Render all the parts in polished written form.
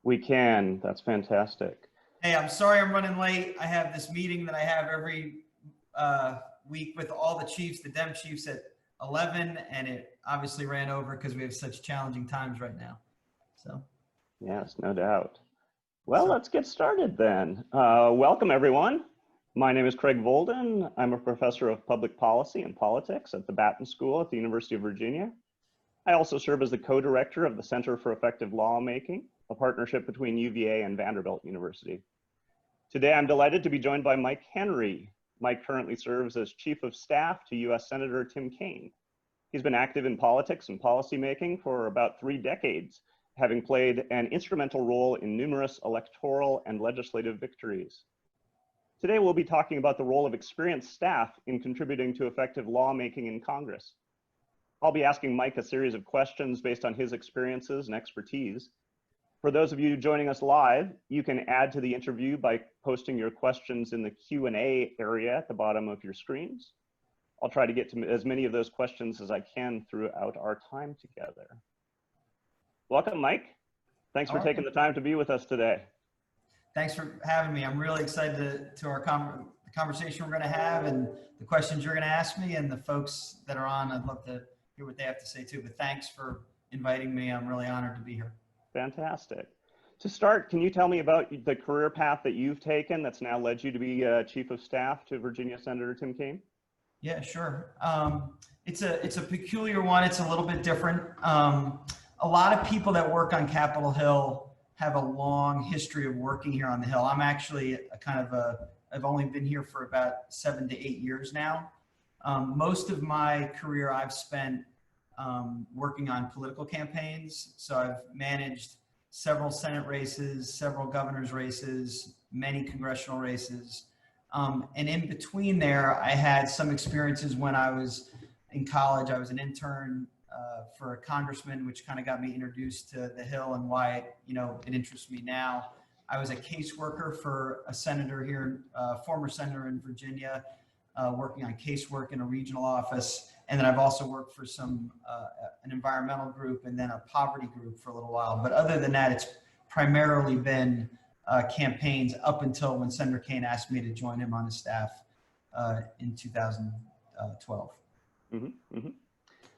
We can. That's fantastic. Hey, I'm sorry I'm running late. I have this meeting that I have every week with all the chiefs, the Dem chiefs at 11, and it obviously ran over because we have such challenging times right now. So, yes, no doubt. Well, let's get started then. Welcome, everyone. My name is Craig Volden. I'm a professor of public policy and politics at the Batten School at the University of Virginia. I also serve as the co-director of the Center for Effective Lawmaking, a partnership between UVA and Vanderbilt University. Today, I'm delighted to be joined by Mike Henry. Mike currently serves as Chief of Staff to U.S. Senator Tim Kaine. He's been active in politics and policymaking for about 3 decades, having played an instrumental role in numerous electoral and legislative victories. Today, we'll be talking about the role of experienced staff in contributing to effective lawmaking in Congress. I'll be asking Mike a series of questions based on his experiences and expertise. For those of you joining us live, you can add to the interview by posting your questions in the Q&A area at the bottom of your screens. I'll try to get to as many of those questions as I can throughout our time together. Welcome, Mike. Thanks for taking the time to be with us today. Thanks for having me. I'm really excited to our conversation we're going to have and the questions you're going to ask me, and the folks that are on, I'd love to hear what they have to say too. But thanks for inviting me. I'm really honored to be here. Fantastic. To start, can you tell me about the career path that you've taken that's now led you to be Chief of Staff to Virginia Senator Tim Kaine? Yeah, sure. It's a peculiar one. It's a little bit different. A lot of people that work on Capitol Hill have a long history of working here on the Hill. I'm actually I've only been here for about 7 to 8 years now. Most of my career I've spent working on political campaigns. So I've managed several Senate races, several governor's races, many congressional races. And in between there, I had some experiences when I was in college. I was an intern for a congressman, which kind of got me introduced to the Hill and why it interests me now. I was a caseworker for a senator here, former senator in Virginia, working on casework in a regional office. And then I've also worked for an environmental group and then a poverty group for a little while. But other than that, it's primarily been campaigns up until when Senator Kaine asked me to join him on his staff in 2012. Mm-hmm, mm-hmm.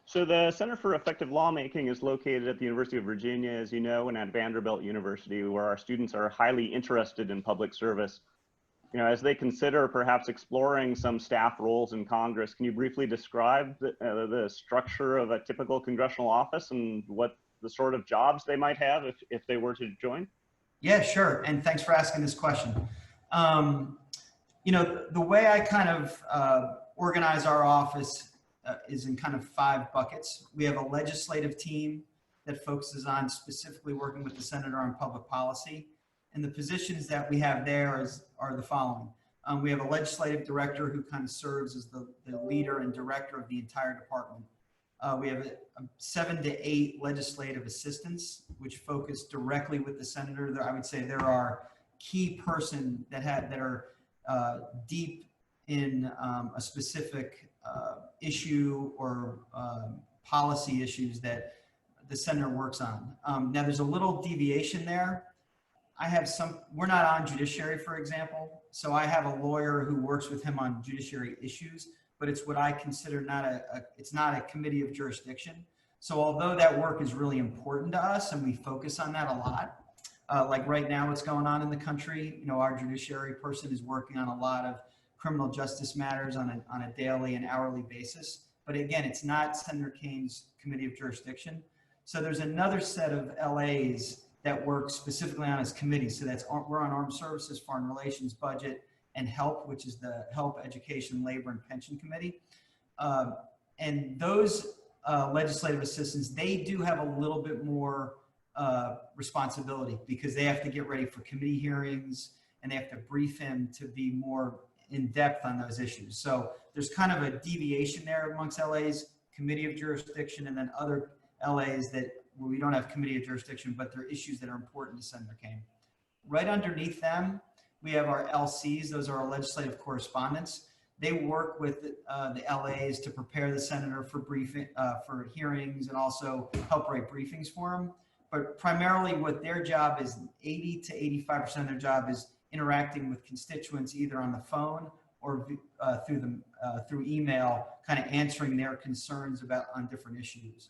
So the Center for Effective Lawmaking is located at the University of Virginia, as you know, and at Vanderbilt University, where our students are highly interested in public service. As they consider perhaps exploring some staff roles in Congress, can you briefly describe the structure of a typical congressional office and what the sort of jobs they might have if they were to join? Yeah, sure. And thanks for asking this question. The way I kind of organize our office is in kind of 5 buckets. We have a legislative team that focuses on specifically working with the senator on public policy. And the positions that we have there are the following. We have a legislative director who kind of serves as the leader and director of the entire department. We have 7 to 8 legislative assistants, which focus directly with the senator. I would say there are key person that are deep in a specific issue or policy issues that the senator works on. Now there's a little deviation there. We're not on judiciary, for example. So I have a lawyer who works with him on judiciary issues, but it's what I consider it's not a committee of jurisdiction. So although that work is really important to us and we focus on that a lot, like right now what's going on in the country, our judiciary person is working on a lot of criminal justice matters on a daily and hourly basis. But again, it's not Senator Kaine's committee of jurisdiction. So there's another set of LAs that work specifically on his committee. So we're on Armed Services, Foreign Relations, Budget, and HELP, which is the Health, Education, Labor, and Pension Committee. And those legislative assistants, they do have a little bit more responsibility because they have to get ready for committee hearings and they have to brief him to be more in depth on those issues. So there's kind of a deviation there amongst LAs, committee of jurisdiction, and then other LAs where we don't have committee of jurisdiction, but they're issues that are important to Senator Kaine. Right underneath them, we have our LCs. Those are our legislative correspondents. They work with the LAs to prepare the senator for briefing, for hearings, and also help write briefings for him. but primarily what their job is, 80 to 85% of their job is interacting with constituents either on the phone or through email, kind of answering their concerns on different issues.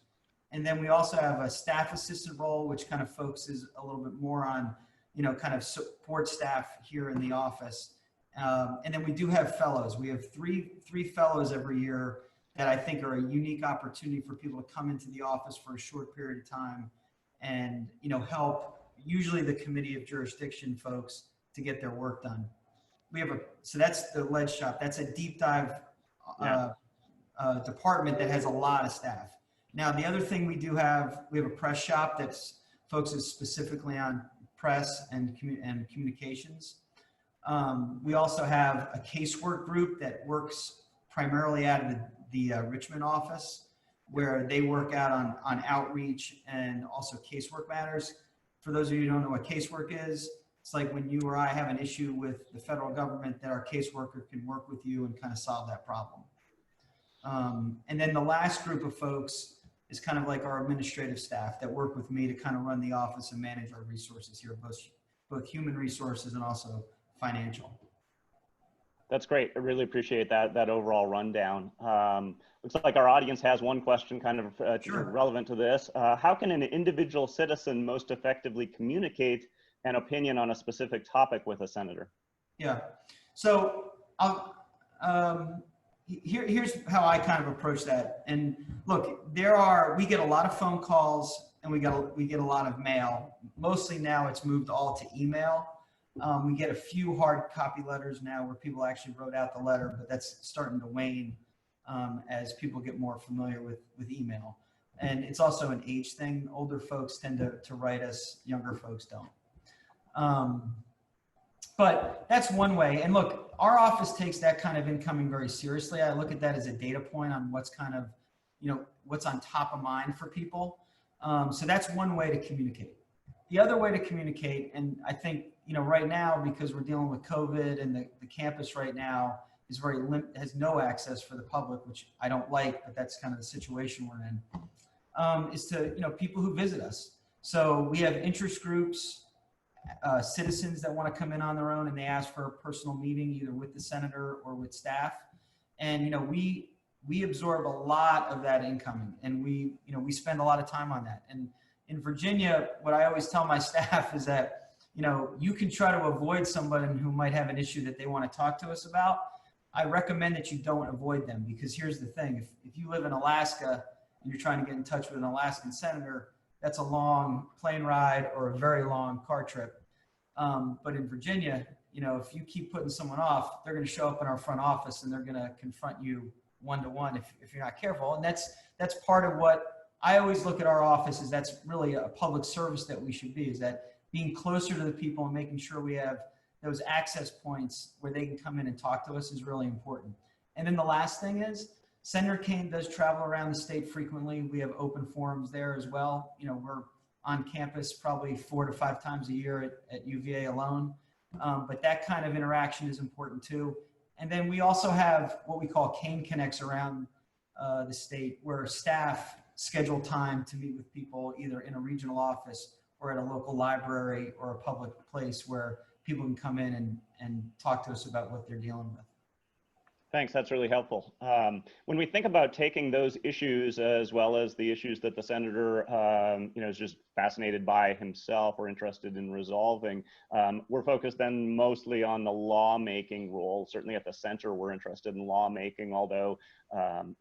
And then we also have a staff assistant role, which kind of focuses a little bit more on, kind of support staff here in the office. And then we do have fellows. We have three fellows every year that I think are a unique opportunity for people to come into the office for a short period of time and, help usually the committee of jurisdiction folks to get their work done. So that's the Ledge Shop. That's a deep dive department that has a lot of staff. Now, the other thing we have a press shop that focuses specifically on press and communications. We also have a casework group that works primarily out of the Richmond office, where they work out on outreach and also casework matters. For those of you who don't know what casework is, it's like when you or I have an issue with the federal government, that our caseworker can work with you and kind of solve that problem. And then the last group of folks is kind of like our administrative staff that work with me to kind of run the office and manage our resources here, both human resources and also financial. That's great. I really appreciate that overall rundown. Looks like our audience has one question kind of Sure. relevant to this. How can an individual citizen most effectively communicate an opinion on a specific topic with a senator? Yeah. So here's how I kind of approach that. And look, we get a lot of phone calls and we get a lot of mail. Mostly now it's moved all to email. We get a few hard copy letters now where people actually wrote out the letter, but that's starting to wane as people get more familiar with email. And it's also an age thing. Older folks tend to write us, younger folks don't. But that's one way. And look, our office takes that kind of incoming very seriously. I look at that as a data point on what's kind of, what's on top of mind for people. So that's one way to communicate. The other way to communicate, and I think, right now, because we're dealing with COVID and the campus right now is has no access for the public, which I don't like, but that's kind of the situation we're in, is to, people who visit us. So we have interest groups, citizens that want to come in on their own and they ask for a personal meeting either with the senator or with staff. And, we absorb a lot of that incoming and we spend a lot of time on that. And in Virginia, what I always tell my staff is that, you can try to avoid someone who might have an issue that they want to talk to us about. I recommend that you don't avoid them because here's the thing. If you live in Alaska and you're trying to get in touch with an Alaskan senator, that's a long plane ride or a very long car trip. But in Virginia, if you keep putting someone off, they're going to show up in our front office and they're going to confront you one-to-one if you're not careful. And that's part of what I always look at our office is that's really a public service that we should be, is that being closer to the people and making sure we have those access points where they can come in and talk to us is really important. And then the last thing is Senator Kaine does travel around the state frequently. We have open forums there as well. We're on campus probably 4 to 5 times a year at UVA alone. But that kind of interaction is important too. And then we also have what we call Kaine Connects around the state where staff schedule time to meet with people either in a regional office or at a local library or a public place where people can come in and talk to us about what they're dealing with. Thanks, that's really helpful. When we think about taking those issues as well as the issues that the senator is just fascinated by himself or interested in resolving, we're focused then mostly on the lawmaking role. Certainly at the center, we're interested in lawmaking, although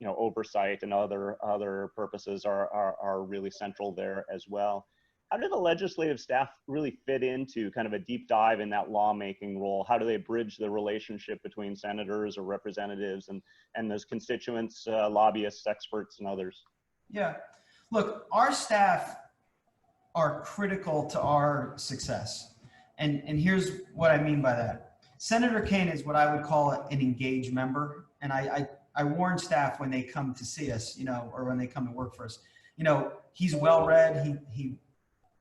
oversight and other purposes are really central there as well. How do the legislative staff really fit into kind of a deep dive in that lawmaking role? How do they bridge the relationship between senators or representatives and those constituents, lobbyists, experts, and others? Yeah, look, our staff are critical to our success. And here's what I mean by that. Senator Kaine is what I would call an engaged member. And I warn staff when they come to see us, or when they come to work for us, he's well-read, he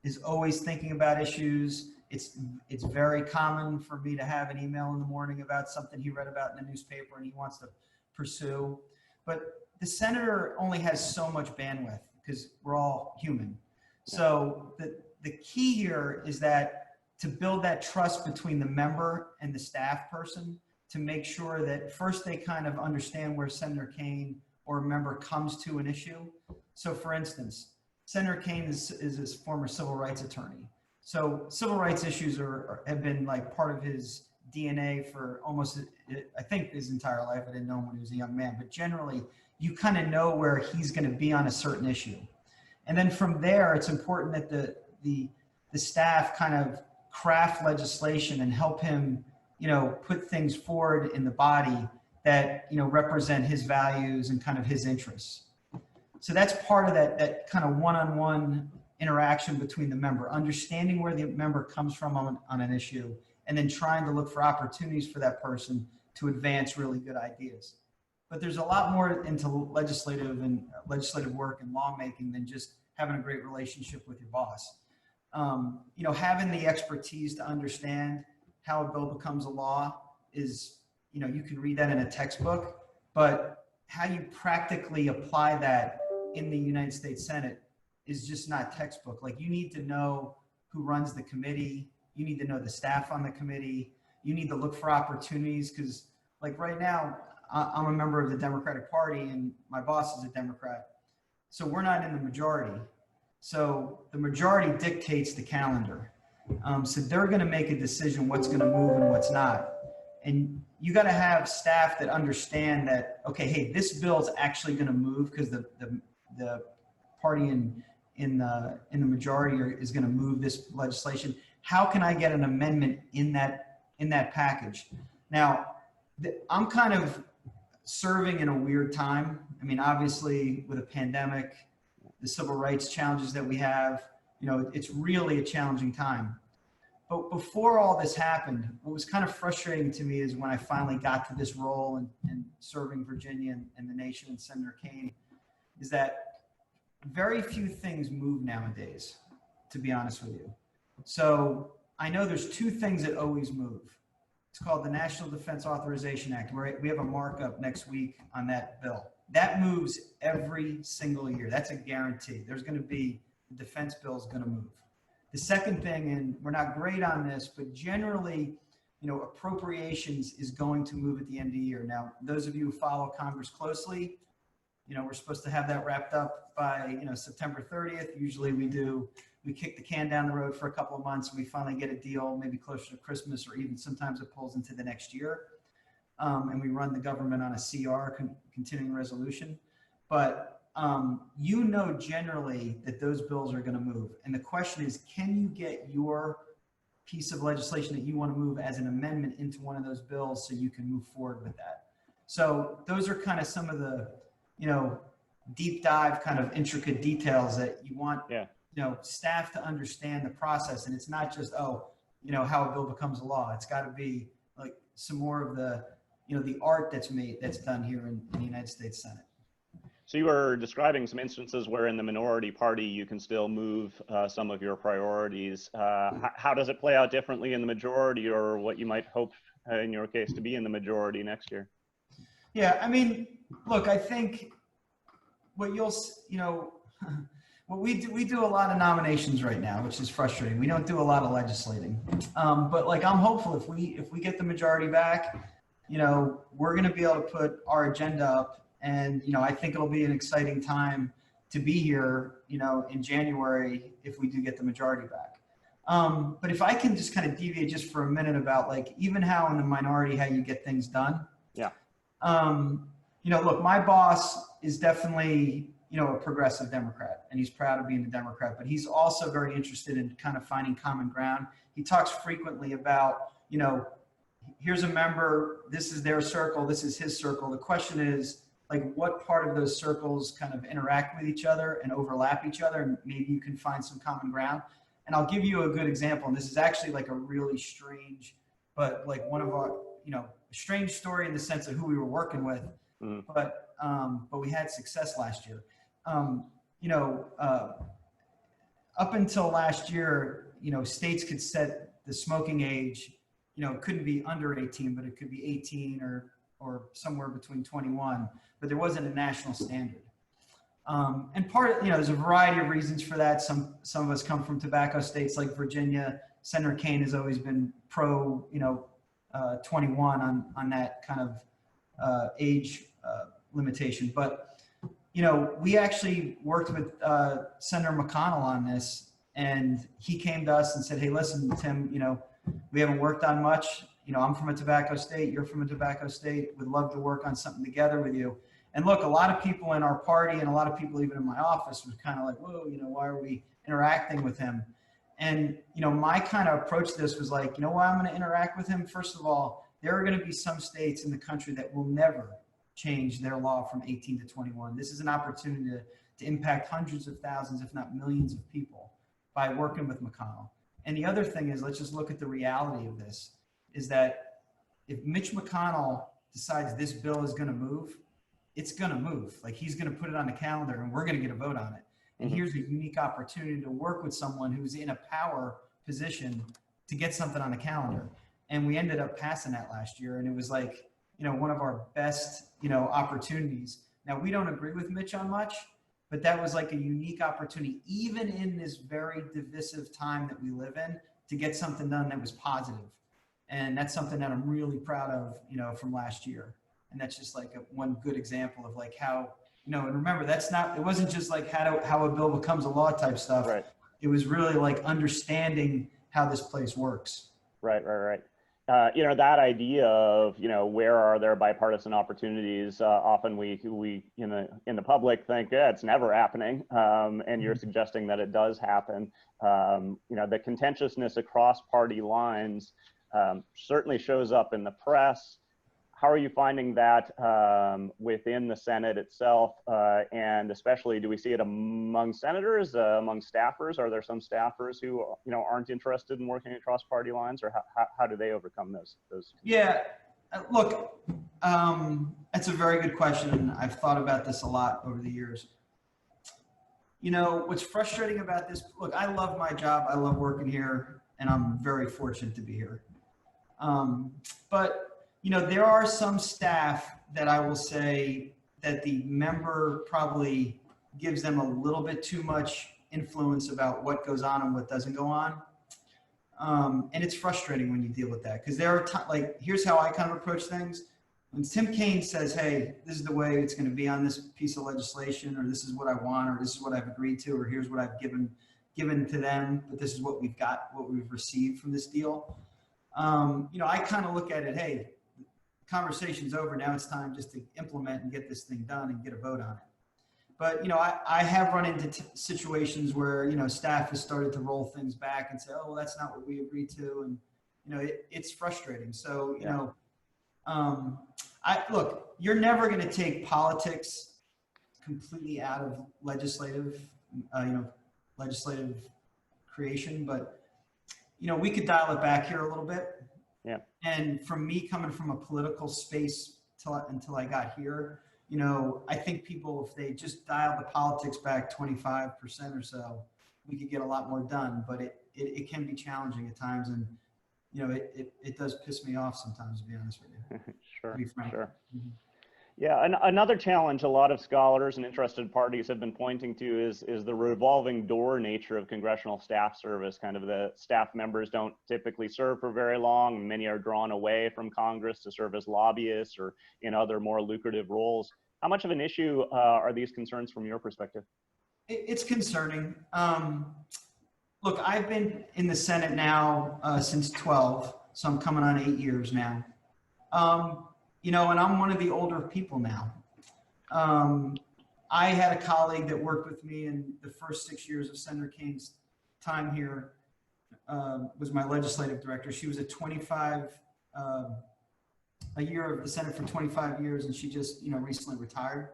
is always thinking about issues. It's very common for me to have an email in the morning about something he read about in the newspaper and he wants to pursue. But the senator only has so much bandwidth because we're all human. So the key here is that to build that trust between the member and the staff person, to make sure that first they kind of understand where Senator Kaine or a member comes to an issue. So for instance, Senator Kaine is his former civil rights attorney. So civil rights issues have been like part of his DNA for almost, I think, his entire life. I didn't know him when he was a young man, but generally you kind of know where he's going to be on a certain issue. And then from there, it's important that the staff kind of craft legislation and help him, put things forward in the body that, represent his values and kind of his interests. So that's part of that kind of one-on-one interaction between the member, understanding where the member comes from on an issue, and then trying to look for opportunities for that person to advance really good ideas. But there's a lot more into legislative work and lawmaking than just having a great relationship with your boss. Having the expertise to understand how a bill becomes a law is, you can read that in a textbook, but how you practically apply that in the United States Senate is just not textbook. Like, you need to know who runs the committee. You need to know the staff on the committee. You need to look for opportunities, because like right now, I'm a member of the Democratic Party and my boss is a Democrat. So we're not in the majority. So the majority dictates the calendar. So they're going to make a decision what's going to move and what's not. And you got to have staff that understand that, okay, hey, this bill is actually going to move because the party in the majority is going to move this legislation. How can I get an amendment in that package? Now, I'm kind of serving in a weird time. I mean, obviously with a pandemic, the civil rights challenges that we have, it's really a challenging time. But before all this happened, what was kind of frustrating to me is when I finally got to this role and serving Virginia and the nation and Senator Kaine, is that very few things move nowadays, to be honest with you. So I know there's two things that always move. It's called the National Defense Authorization Act, where we have a markup next week on that bill. That moves every single year. That's a guarantee. There's going to be, the defense bill is going to move. The second thing, and we're not great on this, but generally, appropriations is going to move at the end of the year. Now, those of you who follow Congress closely, we're supposed to have that wrapped up by, September 30th. Usually we kick the can down the road for a couple of months. We finally get a deal, maybe closer to Christmas, or even sometimes it pulls into the next year. And we run the government on a CR, continuing resolution. But generally that those bills are going to move. And the question is, can you get your piece of legislation that you want to move as an amendment into one of those bills so you can move forward with that? So those are kind of some of the, deep dive kind of intricate details that you want, staff to understand the process. And it's not just, how a bill becomes a law. It's got to be like some more of the, the art that's done here in the United States Senate. So you were describing some instances where in the minority party you can still move some of your priorities. How does it play out differently in the majority, or what you might hope in your case to be in the majority next year? Yeah, I mean, look, I think what what we do a lot of nominations right now, which is frustrating. We don't do a lot of legislating, but like, I'm hopeful if we get the majority back, we're going to be able to put our agenda up. And, I think it'll be an exciting time to be here, in January, if we do get the majority back. But if I can just kind of deviate just for a minute about like, even how in the minority, how you get things done. Yeah. Look, my boss is definitely, a progressive Democrat, and he's proud of being a Democrat, but he's also very interested in kind of finding common ground. He talks frequently about, here's a member, this is their circle, this is his circle. The question is, like, what part of those circles kind of interact with each other and overlap each other, and maybe you can find some common ground. And I'll give you a good example. And this is actually like a really strange, but like one of our, a strange story in the sense of who we were working with, but we had success last year. Up until last year, states could set the smoking age, it couldn't be under 18, but it could be 18 or somewhere between 21, but there wasn't a national standard. And there's a variety of reasons for that. Some of us come from tobacco states like Virginia. Senator Kaine has always been pro, 21 on that kind of age limitation. But, we actually worked with Senator McConnell on this, and he came to us and said, hey, listen, Tim, we haven't worked on much. I'm from a tobacco state. You're from a tobacco state. We'd love to work on something together with you. And look, a lot of people in our party and a lot of people even in my office was kind of like, whoa, why are we interacting with him? And, my kind of approach to this was like, why I'm going to interact with him? First of all, there are going to be some states in the country that will never change their law from 18 to 21. This is an opportunity to impact hundreds of thousands, if not millions of people by working with McConnell. And the other thing is, let's just look at the reality of this, is that if Mitch McConnell decides this bill is going to move, it's going to move. Like, he's going to put it on the calendar and we're going to get a vote on it. And here's a unique opportunity to work with someone who's in a power position to get something on the calendar. And we ended up passing that last year. And it was like, one of our best, opportunities. Now, we don't agree with Mitch on much, but that was like a unique opportunity, even in this very divisive time that we live in, to get something done that was positive. And that's something that I'm really proud of, from last year. And that's just like one good example of like how, and remember, it wasn't just like how a bill becomes a law type stuff. Right. It was really like understanding how this place works. Right. That idea of, where are there bipartisan opportunities? Often we in the public think, yeah, it's never happening. And you're suggesting that it does happen. The contentiousness across party lines certainly shows up in the press. How are you finding that within the Senate itself? And especially, do we see it among senators, among staffers? Are there some staffers who, aren't interested in working across party lines, or how do they overcome those? Yeah, look, that's a very good question. And I've thought about this a lot over the years. What's frustrating about this, look, I love my job. I love working here, and I'm very fortunate to be here. But there are some staff that I will say that the member probably gives them a little bit too much influence about what goes on and what doesn't go on. And it's frustrating when you deal with that, because there are here's how I kind of approach things. When Tim Kaine says, hey, this is the way it's going to be on this piece of legislation, or this is what I want, or this is what I've agreed to, or here's what I've given to them, but this is what we've got, what we've received from this deal. I kind of look at it, hey, conversation's over. Now it's time just to implement and get this thing done and get a vote on it. But, I have run into situations where, staff has started to roll things back and say, oh, well, that's not what we agreed to. And, it's frustrating. So, look, you're never going to take politics completely out of legislative creation, but, we could dial it back here a little bit. Yeah. And from me coming from a political space until I got here, I think people, if they just dial the politics back 25% or so, we could get a lot more done. But it can be challenging at times, and it does piss me off sometimes, to be honest with you. Sure. To be frank. Sure. Mm-hmm. Yeah, another challenge a lot of scholars and interested parties have been pointing to is the revolving door nature of congressional staff service. Kind of the staff members don't typically serve for very long. Many are drawn away from Congress to serve as lobbyists or in other more lucrative roles. How much of an issue are these concerns from your perspective? It's concerning. Look, I've been in the Senate now since 12, so I'm coming on 8 years now. And I'm one of the older people now. I had a colleague that worked with me in the first 6 years of Senator Kaine's time here, was my legislative director. She was a year of the Senate for 25 years, and she just, recently retired.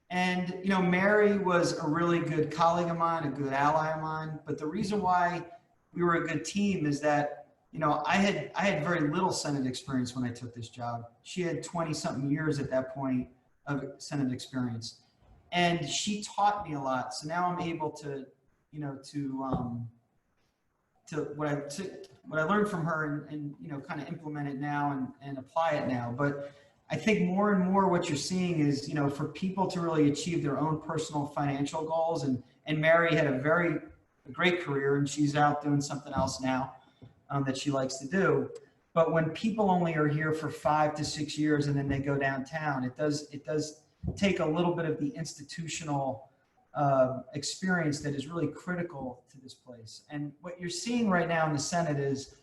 And, Mary was a really good colleague of mine, a good ally of mine. But the reason why we were a good team is that, I had very little Senate experience when I took this job. She had 20-something years at that point of Senate experience. And she taught me a lot. So now I'm able to, what I learned from her and kind of implement it now and apply it now. But I think more and more what you're seeing is, for people to really achieve their own personal financial goals, and Mary had a great career, and she's out doing something else now that she likes to do. But when people only are here for 5 to 6 years and then they go downtown, it does take a little bit of the institutional experience that is really critical to this place. And what you're seeing right now in the Senate is,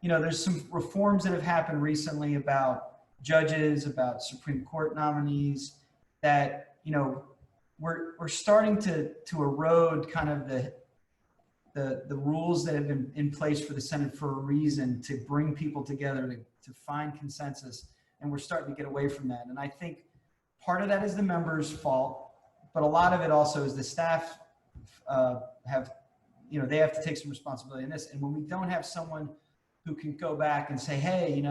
there's some reforms that have happened recently about judges, about Supreme Court nominees, that, we're starting to erode kind of the rules that have been in place for the Senate for a reason, to bring people together, to find consensus. And we're starting to get away from that. And I think part of that is the members' fault, but a lot of it also is the staff they have to take some responsibility in this. And when we don't have someone who can go back and say, hey,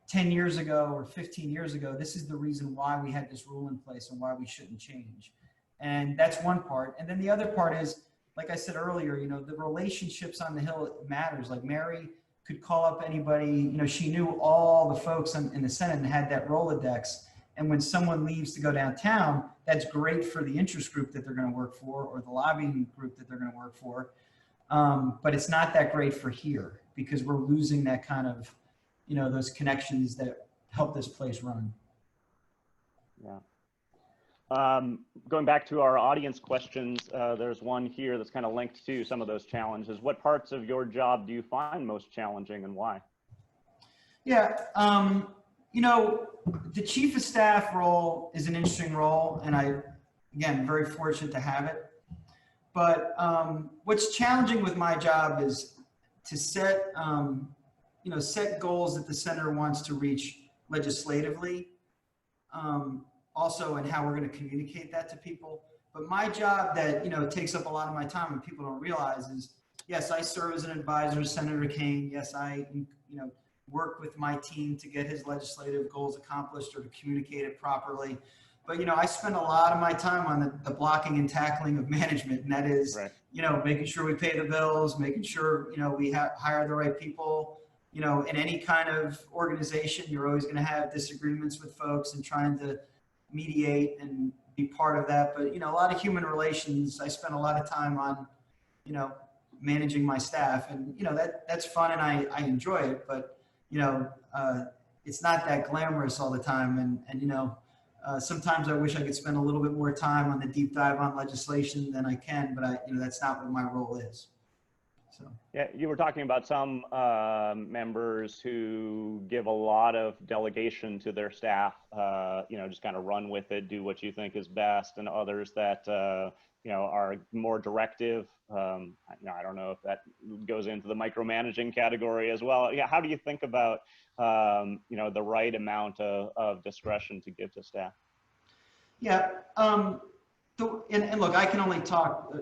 10 years ago or 15 years ago, this is the reason why we had this rule in place and why we shouldn't change. And that's one part. And then the other part is, like I said earlier, the relationships on the Hill matters. Like Mary could call up anybody, she knew all the folks in the Senate and had that Rolodex. And when someone leaves to go downtown, that's great for the interest group that they're going to work for, or the lobbying group that they're going to work for. But it's not that great for here, because we're losing that kind of, those connections that help this place run. Yeah. Going back to our audience questions, there's one here that's kind of linked to some of those challenges. What parts of your job do you find most challenging, and why? Yeah, the chief of staff role is an interesting role, and again, very fortunate to have it. But what's challenging with my job is to set, set goals that the senator wants to reach legislatively, also, and how we're going to communicate that to people. But my job that, takes up a lot of my time and people don't realize is, yes, I serve as an advisor to Senator Kaine. Yes, I, work with my team to get his legislative goals accomplished or to communicate it properly. But, I spend a lot of my time on the blocking and tackling of management. And that is, right, making sure we pay the bills, making sure, we hire the right people. In any kind of organization, you're always going to have disagreements with folks, and trying to mediate and be part of that. But, a lot of human relations, I spend a lot of time on, managing my staff, and, that's fun, and I enjoy it, but, it's not that glamorous all the time. And sometimes I wish I could spend a little bit more time on the deep dive on legislation than I can, but that's not what my role is. So. Yeah, you were talking about some members who give a lot of delegation to their staff, just kind of run with it, do what you think is best, and others that, are more directive. I don't know if that goes into the micromanaging category as well. Yeah, how do you think about, the right amount of discretion to give to staff? Yeah. And look, I can only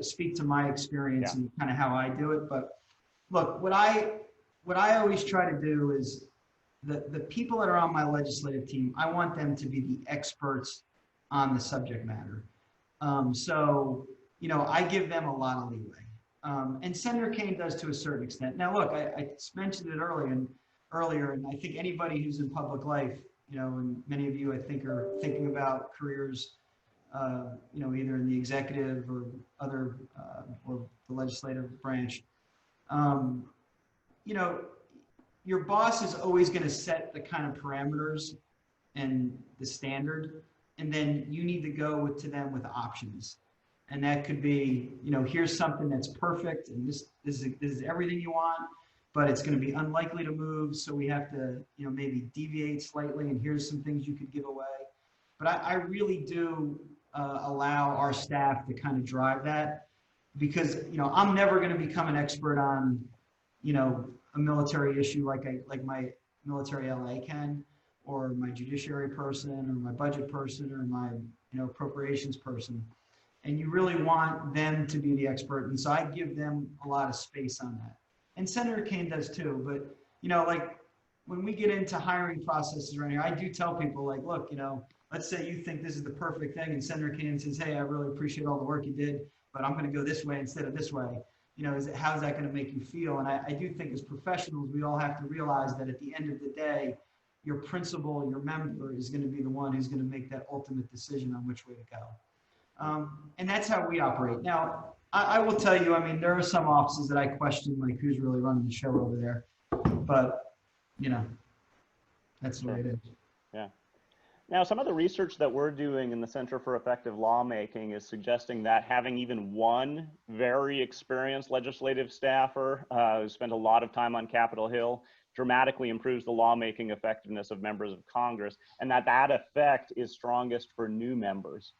speak to my experience, yeah, and kind of how I do it. But look, what I always try to do is the people that are on my legislative team, I want them to be the experts on the subject matter. So, I give them a lot of leeway. And Senator Kaine does to a certain extent. Now, look, I mentioned it earlier, and I think anybody who's in public life, and many of you, I think, are thinking about careers, either in the executive or other, or the legislative branch. Your boss is always going to set the kind of parameters and the standard, and then you need to go to them with options. And that could be, here's something that's perfect, and this is everything you want, but it's going to be unlikely to move, so we have to, maybe deviate slightly, and here's some things you could give away. But I really do allow our staff to kind of drive that, because, I'm never going to become an expert on, a military issue like my military LA can, or my judiciary person, or my budget person, or my, appropriations person. And you really want them to be the expert. And so I give them a lot of space on that. And Senator Kaine does too. But, like when we get into hiring processes around here, I do tell people, like, look, let's say you think this is the perfect thing, and Senator Kaine says, hey, I really appreciate all the work you did, but I'm going to go this way instead of this way. How's that going to make you feel? And I do think as professionals, we all have to realize that at the end of the day, your principal, your member is going to be the one who's going to make that ultimate decision on which way to go. And that's how we operate. Now, I will tell you, I mean, there are some offices that I question, like who's really running the show over there, but you know, that's the way it is. Yeah. Now, some of the research that we're doing in the Center for Effective Lawmaking is suggesting that having even one very experienced legislative staffer who spent a lot of time on Capitol Hill dramatically improves the lawmaking effectiveness of members of Congress, and that effect is strongest for new members.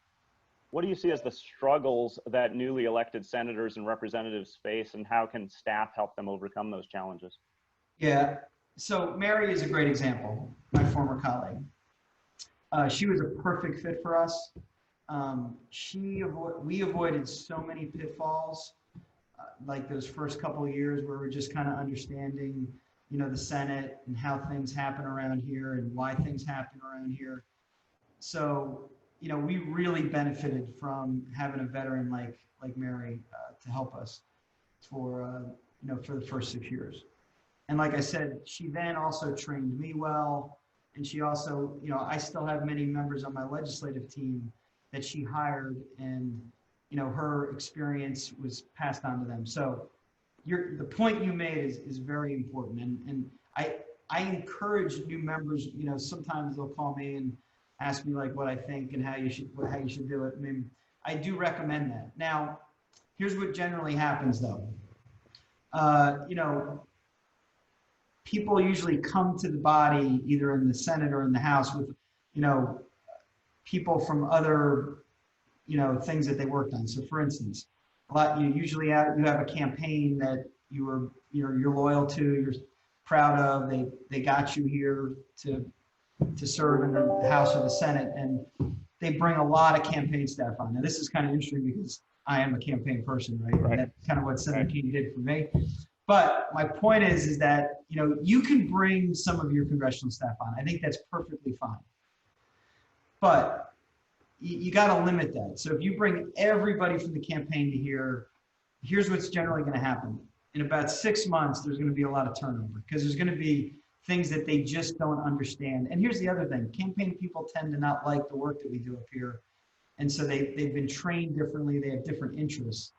What do you see as the struggles that newly elected senators and representatives face, and how can staff help them overcome those challenges? Yeah, so Mary is a great example, my former colleague. She was a perfect fit for us. We avoided so many pitfalls, like those first couple of years where we're just kind of understanding, you know, the Senate and how things happen around here and why things happen around here. So, you know, we really benefited from having a veteran like Mary to help us for, you know, for the first 6 years. And like I said, she then also trained me well. And she also, you know, I still have many members on my legislative team that she hired, and, you know, her experience was passed on to them. So the point you made is very important. And I encourage new members, you know, sometimes they'll call me and ask me like what I think and how you should do it. I mean, I do recommend that. Now, here's what generally happens though. You know, people usually come to the body either in the Senate or in the House with, you know, people from other, you know, things that they worked on. So for instance, you usually have a campaign that you're loyal to, you're proud of, they got you here to serve in the House or the Senate, and they bring a lot of campaign staff on. Now this is kind of interesting because I am a campaign person, right? And that's kind of what Senator Kaine did for me. But my point is that, you know, you can bring some of your congressional staff on. I think that's perfectly fine. But you got to limit that. So if you bring everybody from the campaign to here, here's what's generally going to happen. In about 6 months, there's going to be a lot of turnover because there's going to be things that they just don't understand. And here's the other thing. Campaign people tend to not like the work that we do up here. And so they've been trained differently. They have different interests.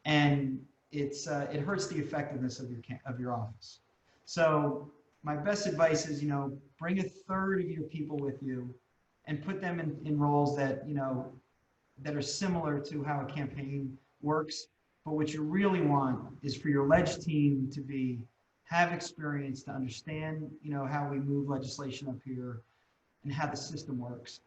And it hurts the effectiveness of your office. So my best advice is, you know, bring a third of your people with you and put them in roles that, you know, that are similar to how a campaign works. But what you really want is for your leg team to have experience to understand, you know, how we move legislation up here and how the system works,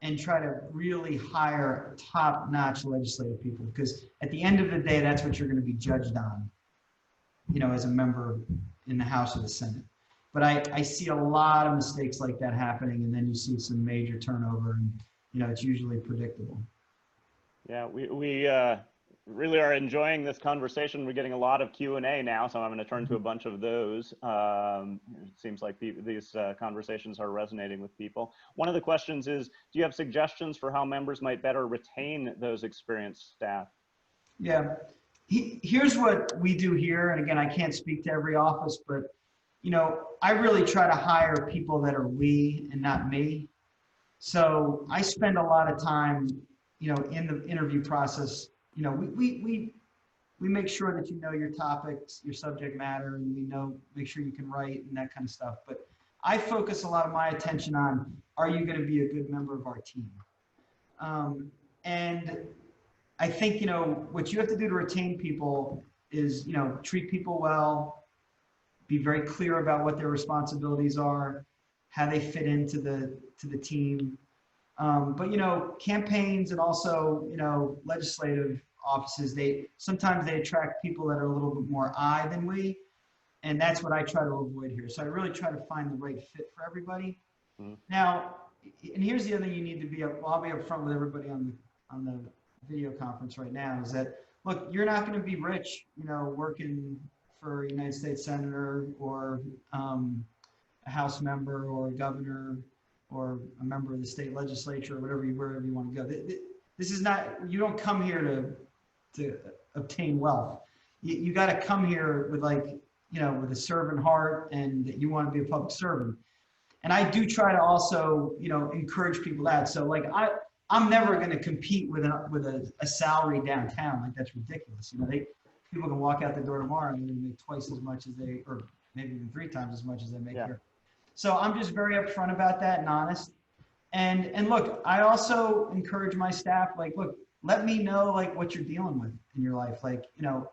and try to really hire top-notch legislative people, because at the end of the day, that's what you're going to be judged on, you know, as a member in the House or the Senate. But I see a lot of mistakes like that happening, and then you see some major turnover, and, you know, it's usually predictable. Yeah, we really are enjoying this conversation. We're getting a lot of Q&A now, so I'm going to turn to a bunch of those. It seems like these conversations are resonating with people. One of the questions is, do you have suggestions for how members might better retain those experienced staff? Yeah, here's what we do here. And again, I can't speak to every office, but, you know, I really try to hire people that are we and not me. So I spend a lot of time, you know, in the interview process. You know, we make sure that you know your topics, your subject matter, and make sure you can write and that kind of stuff. But I focus a lot of my attention on, are you going to be a good member of our team? And I think, you know, what you have to do to retain people is, you know, treat people well, be very clear about what their responsibilities are, how they fit into the team. But, you know, campaigns and also, you know, legislative offices, sometimes they attract people that are a little bit more I than we, and that's what I try to avoid here. So I really try to find the right fit for everybody. Mm-hmm. Now, and here's the other thing you need to be I'll be up front with everybody on the video conference right now, is that, look, you're not going to be rich, you know, working for a United States Senator or a House member or a governor or a member of the state legislature or wherever you want to go. This is not, you don't come here to obtain wealth. You got to come here with, like, you know, with a servant heart, and that you want to be a public servant. And I do try to also, you know, encourage people that. So like I'm never going to compete with a salary downtown. Like that's ridiculous. You know, people can walk out the door tomorrow and they're going to make twice as much as they, or maybe even 3 times as much as they make here. So I'm just very upfront about that and honest. And look, I also encourage my staff, like, look, let me know like what you're dealing with in your life. Like, you know,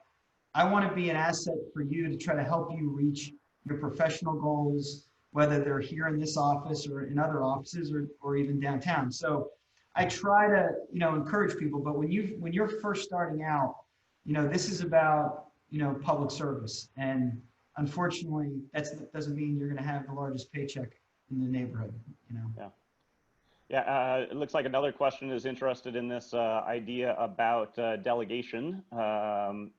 I want to be an asset for you to try to help you reach your professional goals, whether they're here in this office or in other offices or even downtown. So I try to, you know, encourage people, but when you're first starting out, you know, this is about, you know, public service. And unfortunately, that doesn't mean you're going to have the largest paycheck in the neighborhood, you know? Yeah. Yeah, it looks like another question is interested in this idea about delegation and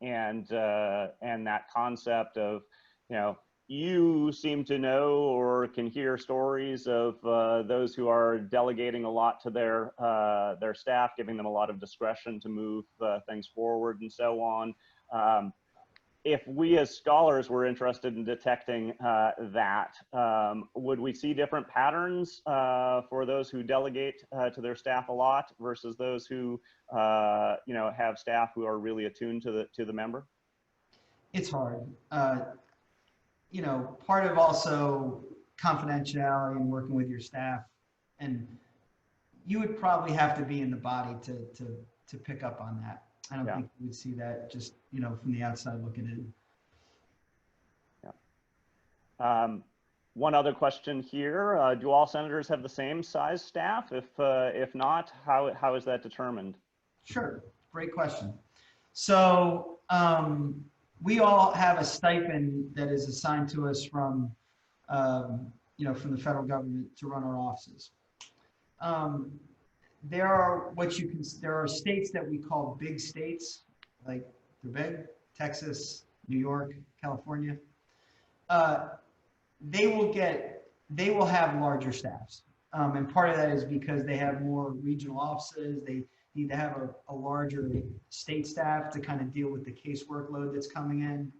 that concept of, you know, you seem to know or can hear stories of those who are delegating a lot to their staff, giving them a lot of discretion to move things forward and so on. If we as scholars were interested in detecting that, would we see different patterns for those who delegate to their staff a lot versus those who, you know, have staff who are really attuned to the member? It's hard. You know, part of also confidentiality and working with your staff, and you would probably have to be in the body to pick up on that. I don't think you would see that just, you know, from the outside looking in. Yeah. One other question here: do all senators have the same size staff? If not, how is that determined? Sure, great question. So we all have a stipend that is assigned to us from, you know, from the federal government to run our offices. There are states that we call big states, like they're big, Texas, New York, California. They will have larger staffs. And part of that is because they have more regional offices. They need to have a larger state staff to kind of deal with the case workload that's coming in.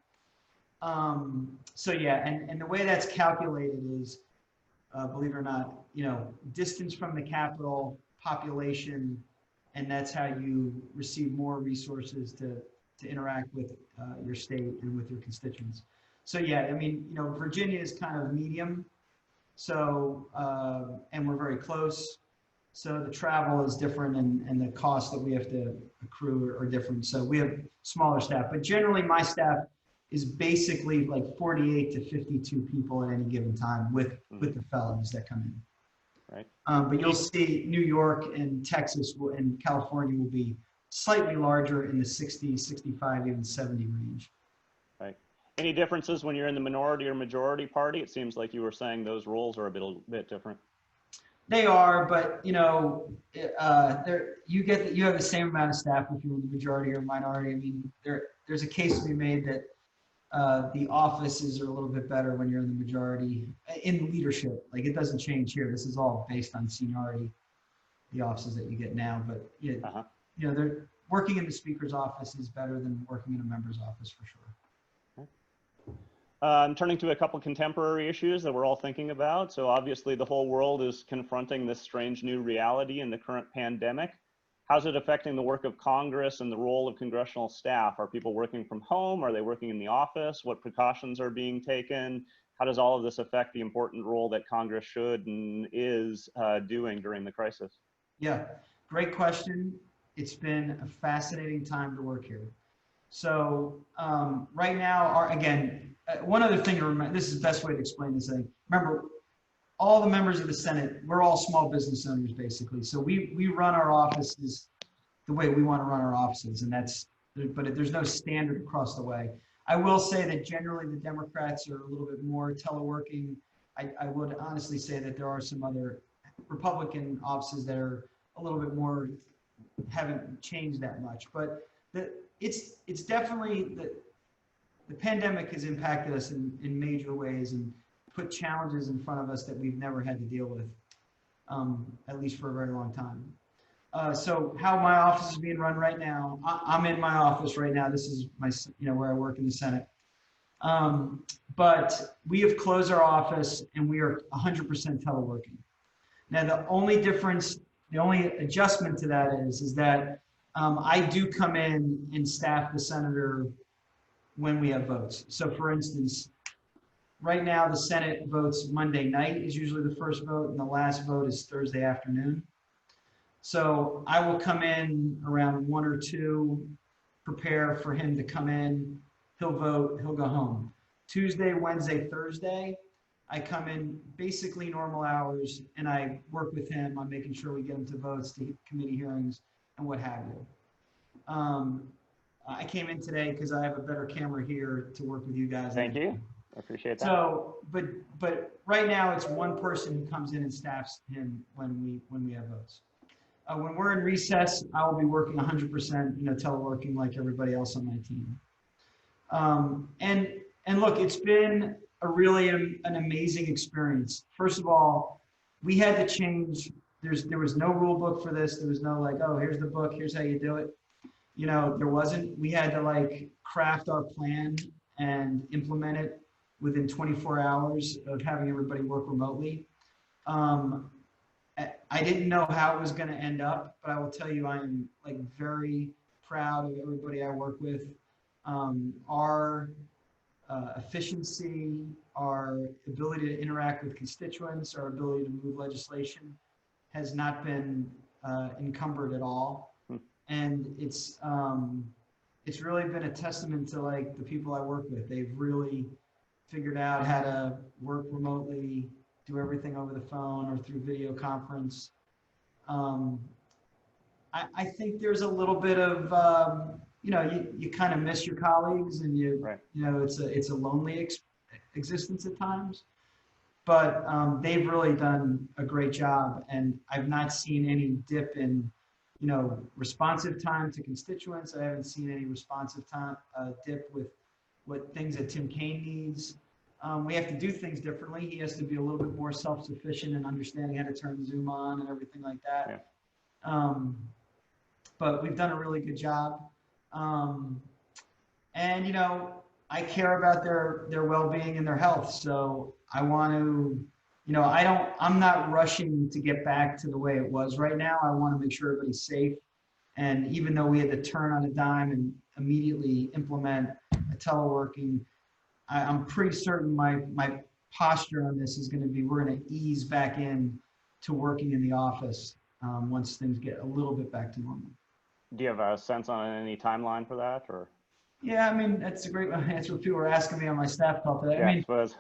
So yeah, and the way that's calculated is, believe it or not, you know, distance from the capital, population, and that's how you receive more resources to interact with your state and with your constituents. So yeah, I mean, you know, Virginia is kind of medium, so and we're very close. So the travel is different and the costs that we have to accrue are different. So we have smaller staff, but generally my staff is basically like 48 to 52 people at any given time with the fellows that come in. Right. But you'll see New York and Texas and California will be slightly larger in the 60, 65, even 70 range. Right. Any differences when you're in the minority or majority party? It seems like you were saying those roles are a bit different. They are, but you know, you have the same amount of staff if you're in the majority or minority. I mean, there's a case to be made that the offices are a little bit better when you're in the majority in leadership. Like it doesn't change here. This is all based on seniority, the offices that you get now. But you know, they're working in the speaker's office is better than working in a member's office for sure. Turning to a couple contemporary issues that we're all thinking about. So obviously the whole world is confronting this strange new reality in the current pandemic. How's it affecting the work of Congress and the role of congressional staff? Are people working from home? Are they working in the office? What precautions are being taken? How does all of this affect the important role that Congress should and is doing during the crisis? Yeah, great question. It's been a fascinating time to work here. So right now, one other thing to remember, this is the best way to explain this thing. Remember, all the members of the Senate, we're all small business owners, basically. So we run our offices the way we want to run our offices, but there's no standard across the way. I will say that generally the Democrats are a little bit more teleworking. I would honestly say that there are some other Republican offices that are a little bit more, haven't changed that much. But it's definitely, the pandemic has impacted us in major ways and put challenges in front of us that we've never had to deal with, at least for a very long time. So how my office is being run right now, I'm in my office right now. This is my, you know, where I work in the Senate. But we have closed our office and we are 100% teleworking. Now, the only difference, the only adjustment to that is that I do come in and staff the senator when we have votes. So for instance, right now the Senate votes Monday night is usually the first vote and the last vote is Thursday afternoon. So I will come in around 1 or 2, prepare for him to come in, he'll vote, he'll go home. Tuesday, Wednesday, Thursday, I come in basically normal hours and I work with him on making sure we get him to votes, to committee hearings and what have you. I came in today because I have a better camera here to work with you guys. Thank you. I appreciate that. So, but right now it's one person who comes in and staffs him when we have votes. When we're in recess, I will be working 100%, teleworking like everybody else on my team. And look, it's been a really an amazing experience. First of all, we had to change. There was no rule book for this. There was no like, oh, here's the book, here's how you do it. There wasn't. We had to like craft our plan and implement it within 24 hours of having everybody work remotely. I didn't know how it was going to end up, but I will tell you, I am like very proud of everybody I work with. Our efficiency, our ability to interact with constituents, our ability to move legislation has not been encumbered at all. And it's really been a testament to like the people I work with. They've really figured out how to work remotely, do everything over the phone or through video conference. I think there's a little bit of, you kind of miss your colleagues and it's a lonely existence at times, but they've really done a great job. And I've not seen any dip in, responsive time to constituents. I haven't seen any responsive time dip with what things that Tim Kaine needs. We have to do things differently. He has to be a little bit more self-sufficient in understanding how to turn Zoom on and everything like that. Yeah. But we've done a really good job. And, I care about their well-being and their health. So I want to, I'm not rushing to get back to the way it was right now. I want to make sure everybody's safe. And even though we had to turn on a dime and immediately implement a teleworking, I'm pretty certain my posture on this is going to be, we're going to ease back in to working in the office once things get a little bit back to normal. Do you have a sense on any timeline for that, or? Yeah, I mean, that's a great answer. People were asking me on my staff call today. Yeah, I mean, I suppose.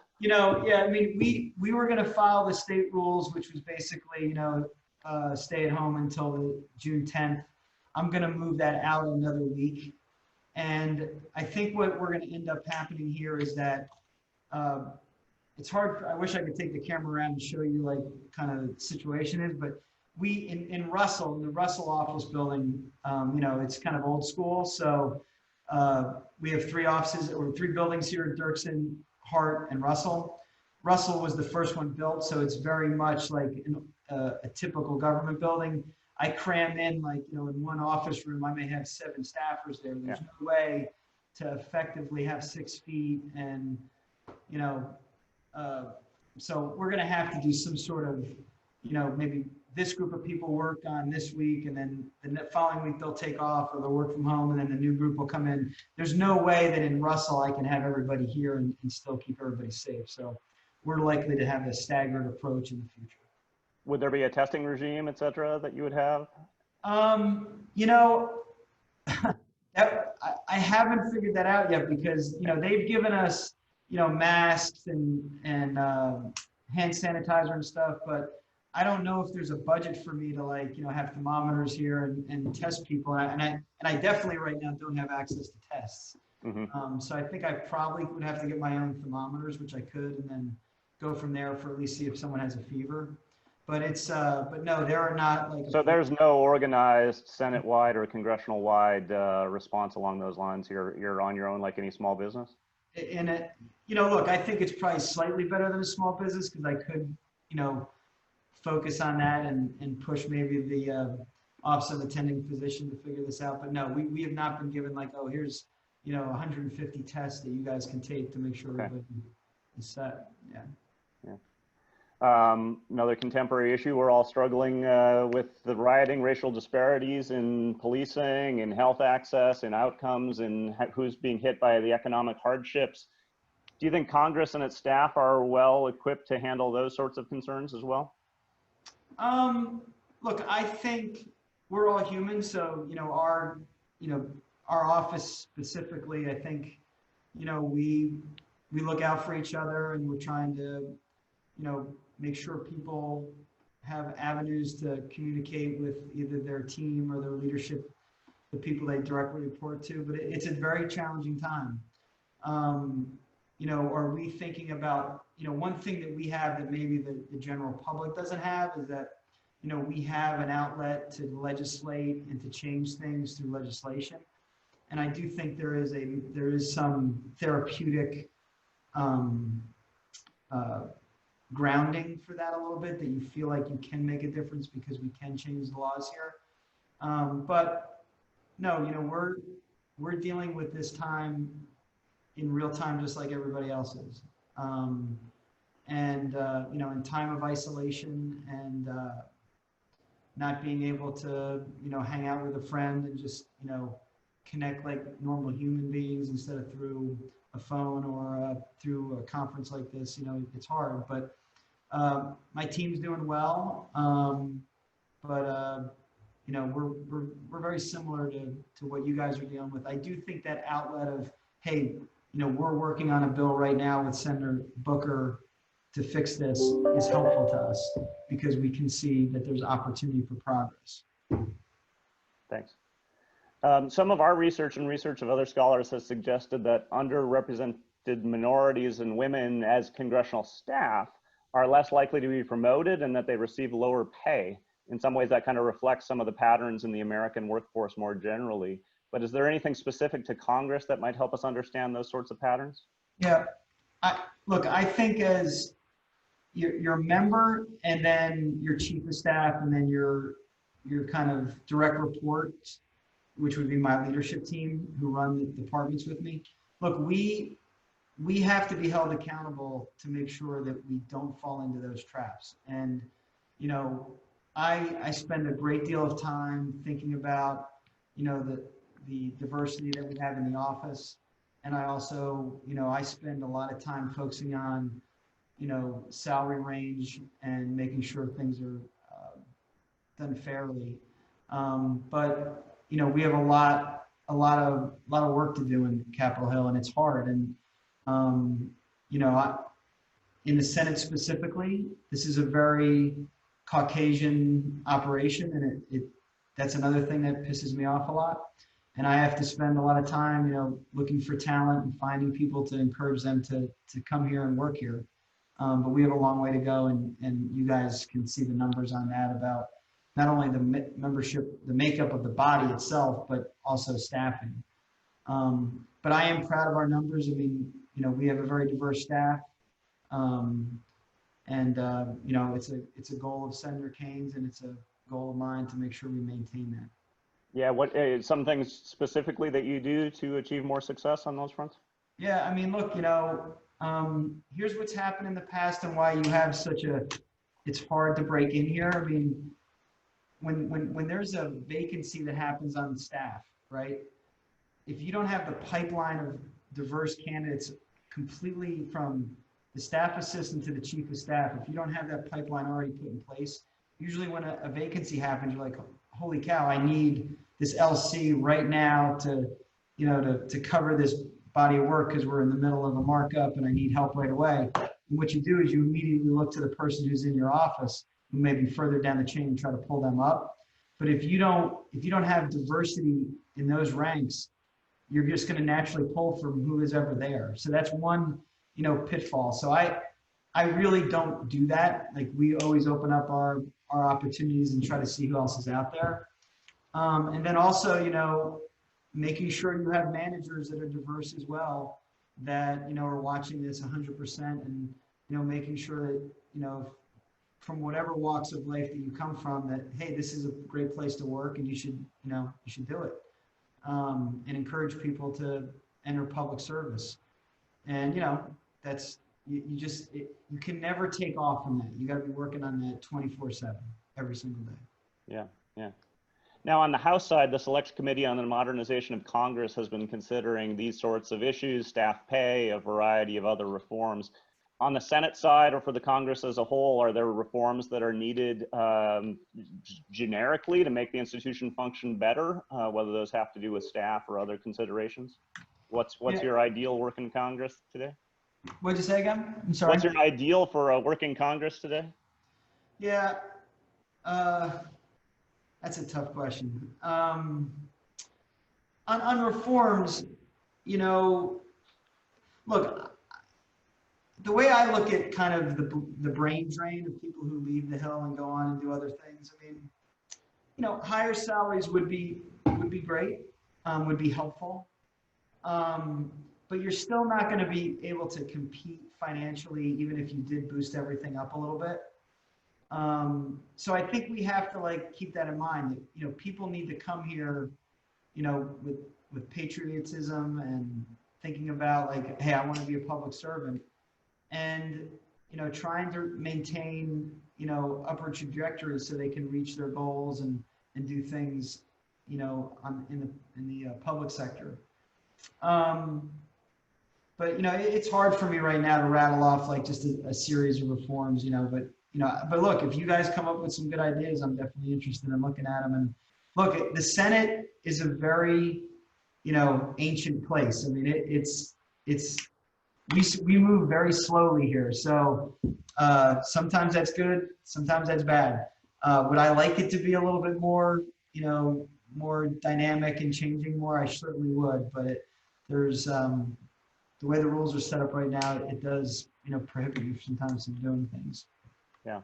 We were going to file the state rules, which was basically, stay at home until the June 10th. I'm going to move that out another week. And I think what we're going to end up happening here is that it's hard. I wish I could take the camera around and show you like kind of the situation is, but we in the Russell office building, it's kind of old school. So we have 3 offices or 3 buildings here: Dirksen, Hart, and Russell. Russell was the first one built, so it's very much like a typical government building. I cram in like, in one office room, I may have 7 staffers there. There's no way to effectively have 6 feet and, so we're going to have to do some sort of, maybe this group of people work on this week and then the following week they'll take off or they'll work from home and then the new group will come in. There's no way that in Russell I can have everybody here and still keep everybody safe. So we're likely to have a staggered approach in the future. Would there be a testing regime, et cetera, that you would have? I haven't figured that out yet because, they've given us, masks and hand sanitizer and stuff, but I don't know if there's a budget for me to like, have thermometers here and test people. And I definitely right now don't have access to tests. Mm-hmm. So I think I probably would have to get my own thermometers, which I could, and then go from there for at least see if someone has a fever. But it's, but no, there are not like. So there's no organized Senate-wide or congressional-wide response along those lines. You're on your own like any small business? And look, I think it's probably slightly better than a small business because I could, focus on that and push maybe the office of attending physician to figure this out. But no, we have not been given like, oh, here's, 150 tests that you guys can take to make sure everybody is set. Yeah. Another contemporary issue, we're all struggling with the rioting, racial disparities in policing, in health access, in outcomes, and who's being hit by the economic hardships. Do you think Congress and its staff are well equipped to handle those sorts of concerns as well? Look, I think we're all human, so our office specifically, I think, we look out for each other, and we're trying to, make sure people have avenues to communicate with either their team or their leadership, the people they directly report to. But it's a very challenging time. Are we thinking about, one thing that we have that maybe the general public doesn't have is that, we have an outlet to legislate and to change things through legislation. And I do think there is some therapeutic grounding for that a little bit, that you feel like you can make a difference because we can change the laws here. But no, we're dealing with this time in real time, just like everybody else is. In time of isolation and not being able to, hang out with a friend and just, connect like normal human beings instead of through a phone or through a conference like this, it's hard. But my team's doing well. We're very similar to what you guys are dealing with. I do think that outlet of, hey, we're working on a bill right now with Senator Booker to fix this is helpful to us because we can see that there's opportunity for progress. Thanks. Some of our research and research of other scholars has suggested that underrepresented minorities and women as congressional staff are less likely to be promoted and that they receive lower pay. In some ways that kind of reflects some of the patterns in the American workforce more generally. But is there anything specific to Congress that might help us understand those sorts of patterns? Yeah, I think as your member and then your chief of staff and then your kind of direct reports, which would be my leadership team who run the departments with me. Look, we have to be held accountable to make sure that we don't fall into those traps. And, I spend a great deal of time thinking about, the diversity that we have in the office. And I also, I spend a lot of time focusing on, salary range and making sure things are done fairly. But we have a lot of work to do in Capitol Hill, and it's hard. And in the Senate specifically, this is a very Caucasian operation, and that's another thing that pisses me off a lot. And I have to spend a lot of time, looking for talent and finding people to encourage them to come here and work here. But we have a long way to go, and you guys can see the numbers on that about not only the membership, the makeup of the body itself, but also staffing. But I am proud of our numbers. I mean, we have a very diverse staff. It's a goal of Senator Kaine's, and it's a goal of mine to make sure we maintain that. Yeah, what some things specifically that you do to achieve more success on those fronts? Yeah, I mean, look, here's what's happened in the past and why you have it's hard to break in here. I mean, when there's a vacancy that happens on the staff, right? If you don't have the pipeline of diverse candidates completely from the staff assistant to the chief of staff, if you don't have that pipeline already put in place, usually when a vacancy happens, you're like, holy cow, I need this LC right now to cover this body of work because we're in the middle of a markup and I need help right away. And what you do is you immediately look to the person who's in your office who may be further down the chain and try to pull them up. But if you don't have diversity in those ranks, you're just going to naturally pull from who is ever there. So that's one, pitfall. So I really don't do that. Like, we always open up our opportunities and try to see who else is out there. And then also, making sure you have managers that are diverse as well, that, are watching this 100% and, making sure that, from whatever walks of life that you come from, that, hey, this is a great place to work and you should do it. And encourage people to, enter public service. And, you know, that's, you can never take off from that. You got to be working on that 24/7 every single day. Yeah, yeah. Now, on the House side, the Select Committee on the Modernization of Congress has been considering these sorts of issues, staff pay, a variety of other reforms. On the Senate side, or for the Congress as a whole, are there reforms that are needed generically to make the institution function better, whether those have to do with staff or other considerations? What's your ideal work in Congress today? What'd you say again? I'm sorry. What's your ideal for a working Congress today? Yeah, that's a tough question. On reforms, you know, look, the way I look at kind of the brain drain of people who leave the Hill and go on and do other things, I mean, you know, higher salaries would be great, would be helpful. But you're still not going to be able to compete financially, even if you did boost everything up a little bit. So I think we have to like keep that in mind that, you know, people need to come here, you know, with patriotism and thinking about like, hey, I want to be a public servant, and, you know, trying to maintain, you know, upward trajectories so they can reach their goals and do things, you know, in the public sector. But, you know, it's hard for me right now to rattle off like just a series of reforms, you know, but look, if you guys come up with some good ideas, I'm definitely interested in looking at them. And look, the Senate is a very, you know, ancient place. I mean, we move very slowly here. So sometimes that's good, sometimes that's bad. Would I like it to be a little bit more, you know, more dynamic and changing more? I certainly would, but there's the way the rules are set up right now, it does, you know, prohibit you sometimes from doing things. Yeah.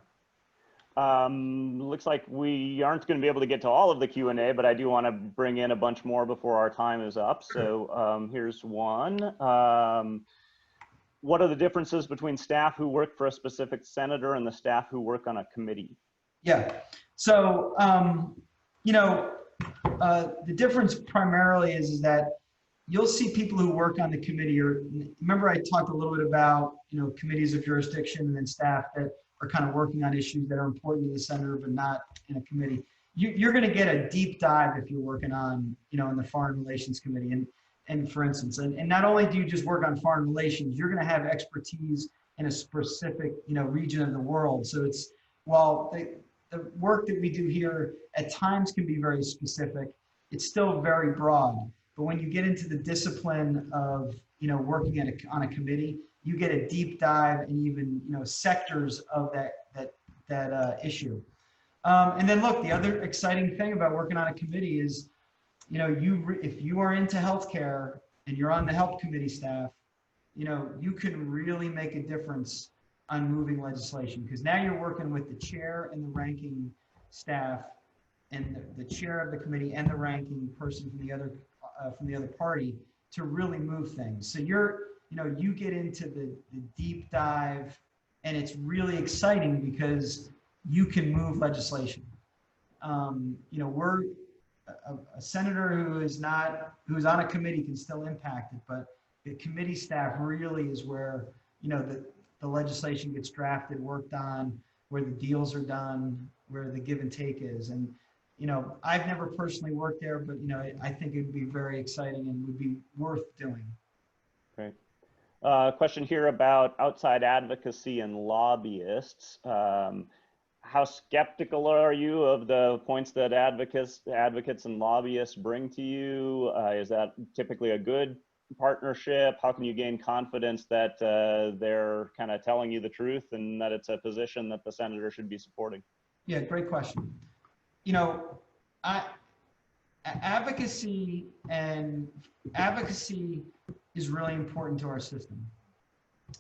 Looks like we aren't going to be able to get to all of the Q&A, but I do want to bring in a bunch more before our time is up. So here's one. What are the differences between staff who work for a specific senator and the staff who work on a committee? Yeah. So, you know, the difference primarily is that you'll see people who work on the committee, or remember I talked a little bit about, you know, committees of jurisdiction and then staff that are kind of working on issues that are important to the senator, but not in a committee. You're going to get a deep dive if you're working on, you know, in the Foreign Relations Committee. And for instance, and not only do you just work on foreign relations, you're going to have expertise in a specific, you know, region of the world. So it's, while the work that we do here at times can be very specific, it's still very broad. But when you get into the discipline of, you know, working on a committee, you get a deep dive and even, you know, sectors of that issue. And then look, the other exciting thing about working on a committee is, you know, if you are into healthcare and you're on the health committee staff, you know, you can really make a difference on moving legislation, because now you're working with the chair and the ranking staff and the chair of the committee and the ranking person from the other party to really move things. So you get into the deep dive, and it's really exciting because you can move legislation. You know, we're a senator who's on a committee can still impact it, but the committee staff really is where, you know, the legislation gets drafted, worked on, where the deals are done, where the give and take is. And, you know, I've never personally worked there, but, you know, I think it'd be very exciting and would be worth doing. Great. Question here about outside advocacy and lobbyists. How skeptical are you of the points that advocates and lobbyists bring to you? Is that typically a good partnership? How can you gain confidence that they're kind of telling you the truth and that it's a position that the senator should be supporting? Yeah, great question. You know, advocacy is really important to our system.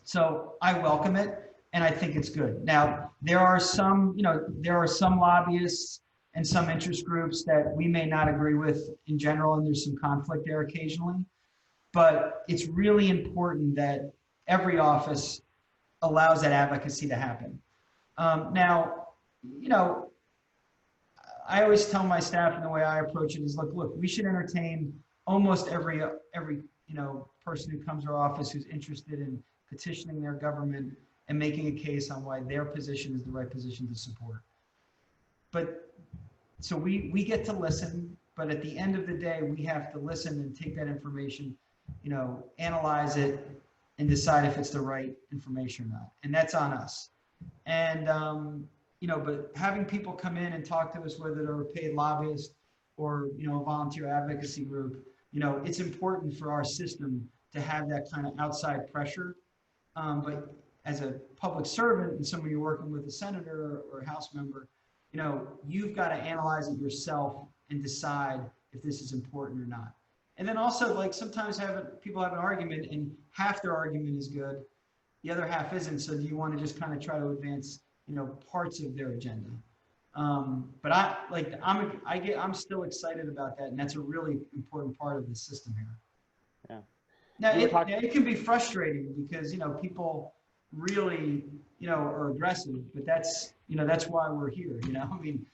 So I welcome it, and I think it's good. Now, there are some lobbyists and some interest groups that we may not agree with in general, and there's some conflict there occasionally. But it's really important that every office allows that advocacy to happen. Now, you know, I always tell my staff, and the way I approach it is, look, we should entertain almost every you know, person who comes to our office who's interested in petitioning their government and making a case on why their position is the right position to support. But so we get to listen, but at the end of the day, we have to listen and take that information, analyze it and decide if it's the right information or not. And that's on us. And, but having people come in and talk to us, whether they're a paid lobbyist or, a volunteer advocacy group, it's important for our system to have that kind of outside pressure. But as a public servant and someone you're working with, a senator or a House member, you've got to analyze it yourself and decide if this is important or not. And then also, like, sometimes people have an argument and half their argument is good, the other half isn't. So do you want to just kind of try to advance, parts of their agenda? But I'm still excited about that, and that's a really important part of the system here. Yeah. Now it can be frustrating because people really are aggressive, but that's why we're here. I mean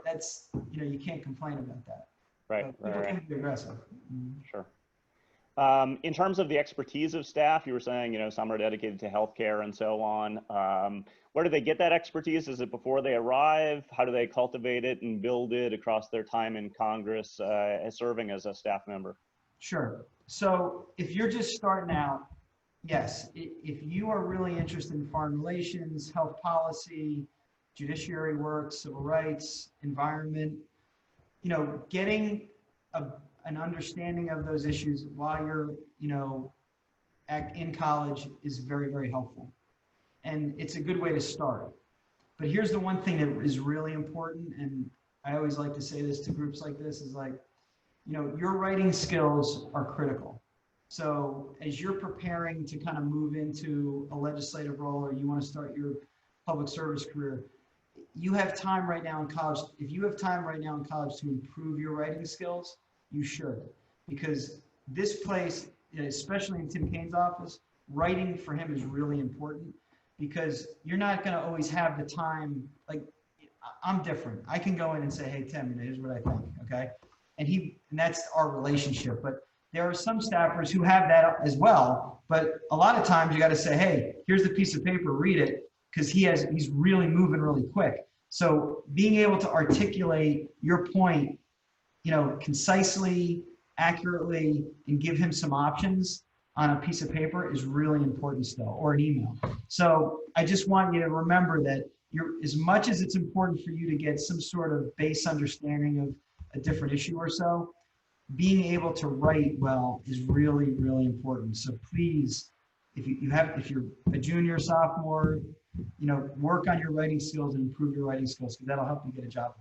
that's you can't complain about that. Right. People can be aggressive. Sure. In terms of the expertise of staff, you were saying some are dedicated to healthcare and so on. Where do they get that expertise? Is it before they arrive? How do they cultivate it and build it across their time in Congress as serving as a staff member? Sure. So if you're just starting out, yes, if you are really interested in foreign relations, health policy, judiciary work, civil rights, environment, getting an understanding of those issues while you're, in college is very, very helpful. And it's a good way to start. But here's the one thing that is really important, and I always like to say this to groups like this, is like, your writing skills are critical. So as you're preparing to kind of move into a legislative role or you want to start your public service career, you have time right now in college. If you have time right now in college to improve your writing skills, you should. Because this place, especially in Tim Kaine's office, writing for him is really important because you're not going to always have the time. Like, I'm different. I can go in and say, hey, Tim, here's what I think, okay? And that's our relationship. But there are some staffers who have that as well. But a lot of times you got to say, hey, here's the piece of paper, read it, because he's really moving really quick. So being able to articulate your point, concisely, accurately, and give him some options on a piece of paper is really important still, or an email. So I just want you to remember that as much as it's important for you to get some sort of base understanding of a different issue or so, being able to write well is really, really important. So please, if you're a junior, sophomore, work on your writing skills and improve your writing skills, because that'll help you get a job.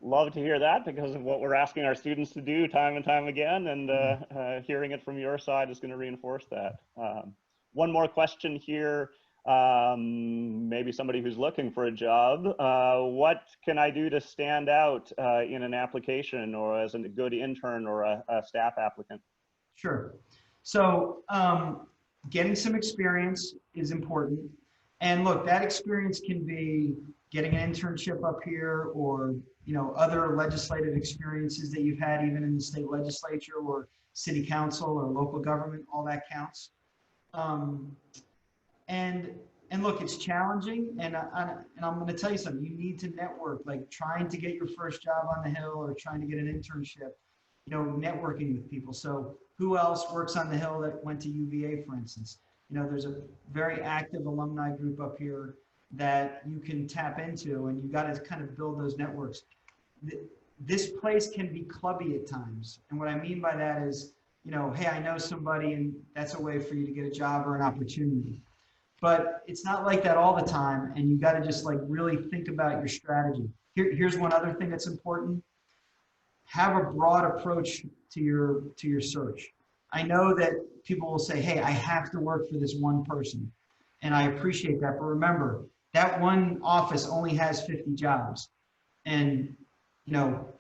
Love to hear that, because of what we're asking our students to do time and time again, and hearing it from your side is going to reinforce that. One more question here. Maybe somebody who's looking for a job. What can I do to stand out in an application or as a good intern or a staff applicant? Sure. So getting some experience is important. And look, that experience can be getting an internship up here or other legislative experiences that you've had even in the state legislature or city council or local government, all that counts. And look, it's challenging, and I'm going to tell you something. You need to network, like trying to get your first job on the Hill or trying to get an internship, networking with people. So who else works on the Hill that went to UVA, for instance? There's a very active alumni group up here that you can tap into, and you got to kind of build those networks. This place can be clubby at times. And what I mean by that is, hey, I know somebody, and that's a way for you to get a job or an opportunity. But it's not like that all the time, and you got to just like really think about your strategy. Here's one other thing that's important. Have a broad approach to your search. I know that people will say, hey, I have to work for this one person, and I appreciate that. But remember, that one office only has 50 jobs, and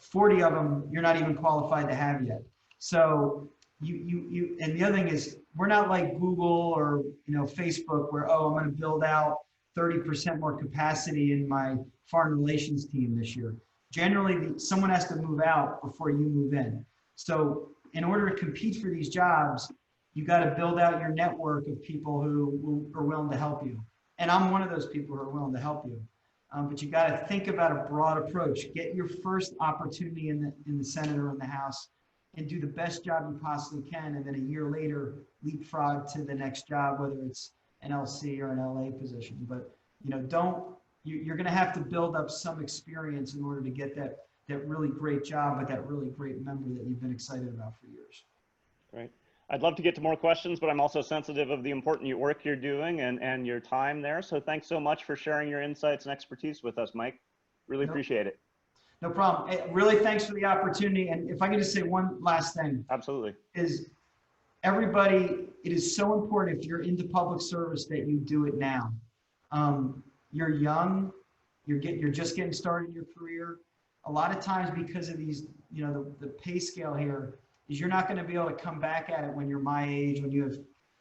40 of them you're not even qualified to have yet. So and the other thing is, we're not like Google or Facebook where, oh, I'm going to build out 30% more capacity in my foreign relations team this year. Generally, someone has to move out before you move in. So in order to compete for these jobs, You got to build out your network of people who are willing to help you. And I'm one of those people who are willing to help you. But you got to think about a broad approach. Get your first opportunity in the Senate or in the House and do the best job you possibly can. And then a year later, leapfrog to the next job, whether it's an LC or an LA position. But, you know, you're going to have to build up some experience in order to get that really great job with that really great member that you've been excited about for years. Great. I'd love to get to more questions, but I'm also sensitive of the important work you're doing and your time there. So thanks so much for sharing your insights and expertise with us, Mike. Really appreciate it. No problem. Hey, really, thanks for the opportunity. And if I could just say one last thing. Absolutely. Is everybody, it is so important if you're into public service that you do it now. You're young, you're just getting started in your career. A lot of times because of these, you know, the pay scale here is you're not going to be able to come back at it when you're my age, when you have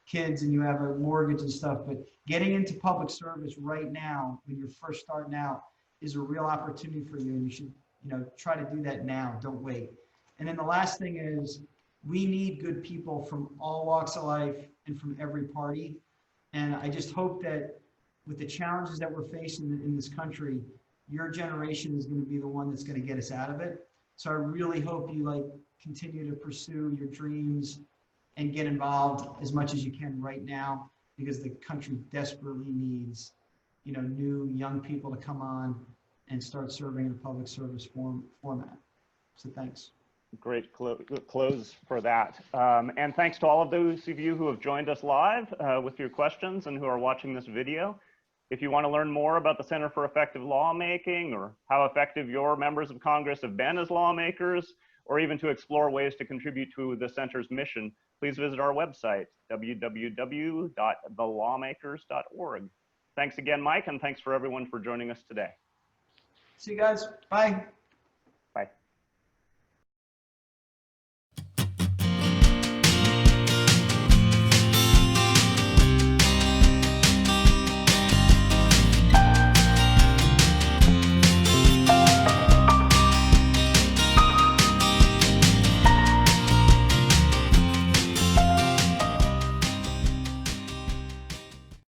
kids and you have a mortgage and stuff. But getting into public service right now, when you're first starting out, is a real opportunity for you. And you should, you know, try to do that now. Don't wait. And then the last thing is we need good people from all walks of life and from every party. And I just hope that with the challenges that we're facing in this country, your generation is going to be the one that's going to get us out of it. So I really hope you continue to pursue your dreams and get involved as much as you can right now, because the country desperately needs, you know, new young people to come on and start serving in a public service format. So thanks. Great close for that. And thanks to all of those of you who have joined us live with your questions and who are watching this video. If you want to learn more about the Center for Effective Lawmaking or how effective your members of Congress have been as lawmakers, or even to explore ways to contribute to the center's mission, please visit our website, www.thelawmakers.org. Thanks again, Mike, and thanks for everyone for joining us today. See you guys. Bye.